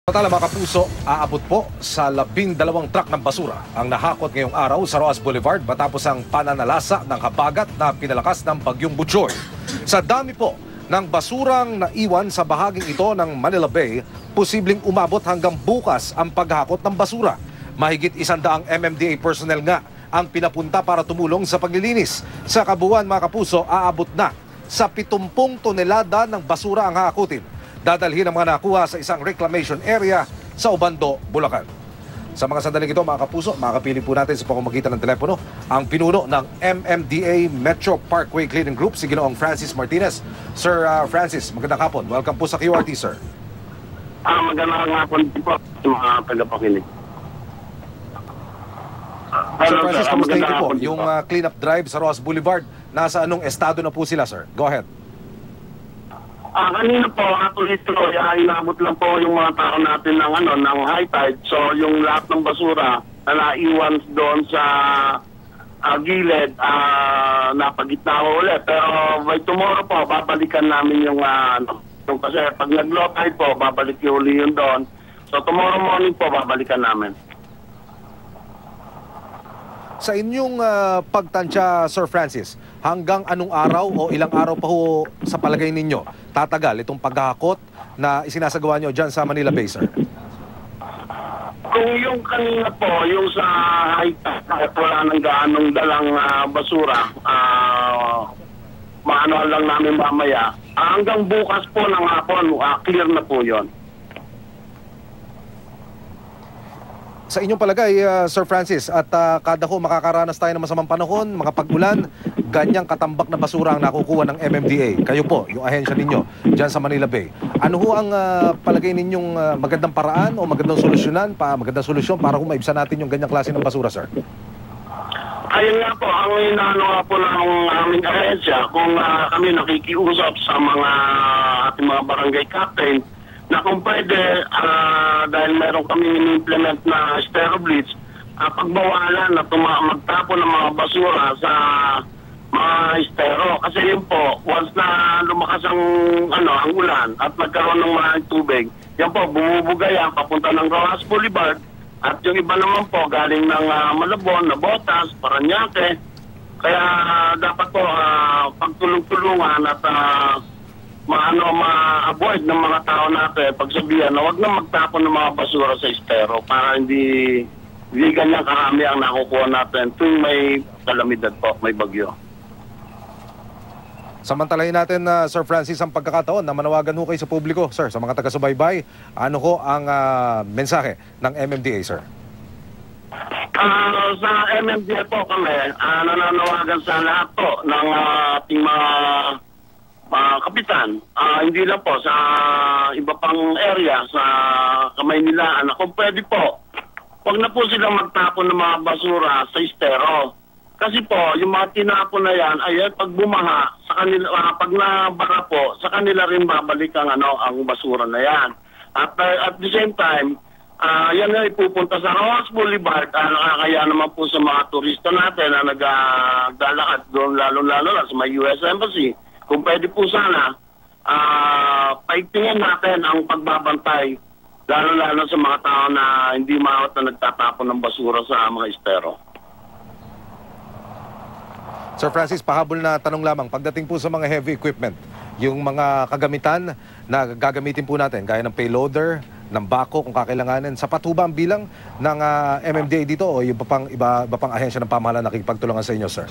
Samantala mga kapuso, aabot po sa 12 truck ng basura ang nahakot ngayong araw sa Roas Boulevard matapos ang pananalasa ng habagat na pinalakas ng bagyong Butchoy. Sa dami po ng basurang naiwan sa bahaging ito ng Manila Bay, posibleng umabot hanggang bukas ang paghakot ng basura. Mahigit 100 MMDA personnel nga ang pinapunta para tumulong sa paglilinis. Sa kabuuan mga kapuso, aabot na sa 70 tonelada ng basura ang hahakutin. Dadalhin ang mga nakuha sa isang reclamation area sa Obando, Bulacan. Sa mga sandaling ito, mga kapuso, makakapili po natin sa pamamagitan ng telepono ang pinuno ng MMDA Metro Parkway Cleaning Group, si Ginoong Francis Martinez. Sir Francis, magandang hapon. Welcome po sa QRT, sir. Magandang hapon po sa mga tagapakinig. Sir Francis, kamusta po? Yung cleanup drive sa Roas Boulevard, nasa anong estado na po sila, sir? Go ahead. Kanina po, actually, inabot lang po yung mga tao natin ng high tide. So, yung lahat ng basura na naiwan doon sa gilid, napagitna ko ulit. Pero by tomorrow po, babalikan namin yung kasi pag nag-low tide po, babalik yung uli yun doon. So, tomorrow morning po, babalikan namin. Sa inyong pagtansya, Sir Francis, hanggang anong araw o ilang araw pa ho sa palagay ninyo tatagal itong paghahakot na isinasagawa nyo dyan sa Manila Bay, sir? Kung yung kanina po, yung sa high-tech, wala nang gaanong dalang basura, maano lang namin mamaya. Hanggang bukas po ng hapon, clear na po yon. Sa inyong palagay, Sir Francis, at kada ho makakaranas tayo ng masamang panahon, mga pag-ulan, ganyang katambak na basura ang nakukuha ng MMDA. Kayo po, yung ahensya ninyo, dyan sa Manila Bay. Ano ho ang palagay ninyong magandang paraan o magandang solusyon para kung maibsan natin yung ganyang klase ng basura, sir? Ayun nga po, ang inaano nga po ng aming ahensya, kung kami nakikiusap sa mga ating mga barangay captain, na kung pwede, dahil meron kami in-implement na sterobleach, pagbawalan na magtapon ng mga basura sa mga estero. Kasi yun po, once na lumakas ang ulan at nagkaroon ng maraming tubig, yan po, bumubuga yan, papunta ng Roas Boulevard. At yung iba naman po, galing ng Malabon, Nabotas, Parañaque. Kaya dapat po, pagtulong-tulungan at ma-avoid ng mga tao natin pagsabihan na huwag na magtapon ng mga basura sa estero para hindi ganyan karami ang nakukuha natin tuwing may kalamidad po, may bagyo. Samantalahin natin, Sir Francis, ang pagkakataon na manawagan ho kayo sa publiko, sir, sa mga taga-subaybay. Ano ho ang mensahe ng MMDA, sir? Sa MMDA po kami, nananawagan sa lahat po ng ating mga kapitan, hindi lang po sa iba pang area sa Kamaynilaan, kung pwede po, huwag na po silang magtapon ng mga basura sa estero. Kasi po, yung mga tinapon na yan, ay pag bumaha, sa kanila, pag nabara po, sa kanila rin babalik ang basura na yan. At the same time, yan na ipupunta sa Roas Boulevard, kaya naman po sa mga turista natin na naglalakad doon, lalo-lalo na sa may US Embassy. Kung pwede po sana, paigtingin natin ang pagbabantay, lalo-lalo sa mga tao na hindi maawat na nagtatapon ng basura sa mga estero. Sir Francis, pahabol na tanong lamang, pagdating po sa mga heavy equipment, yung mga kagamitan na gagamitin po natin, gaya ng payloader, ng bako kung kakailanganin, sapat ho ba ang bilang ng MMDA dito o iba pang ahensya ng pamahalaan na nakikipagtulungan sa inyo, sir?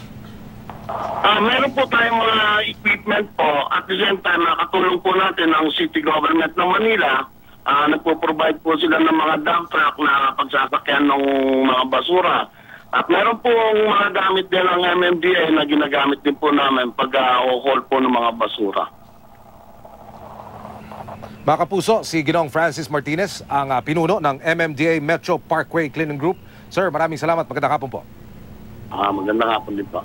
Meron po tayong mga equipment po. At the same time, nakatulong po natin ang City Government ng Manila. Nagpo-provide po sila ng mga dump truck na pagsasakyan ng mga basura. At meron po mga gamit din ng MMDA na ginagamit din po namin pag-haul po ng mga basura. Mga kapuso, si Ginoong Francis Martinez, ang pinuno ng MMDA Metro Parkway Cleaning Group. Sir, maraming salamat. Magandang hapon po. Magandang hapon din po.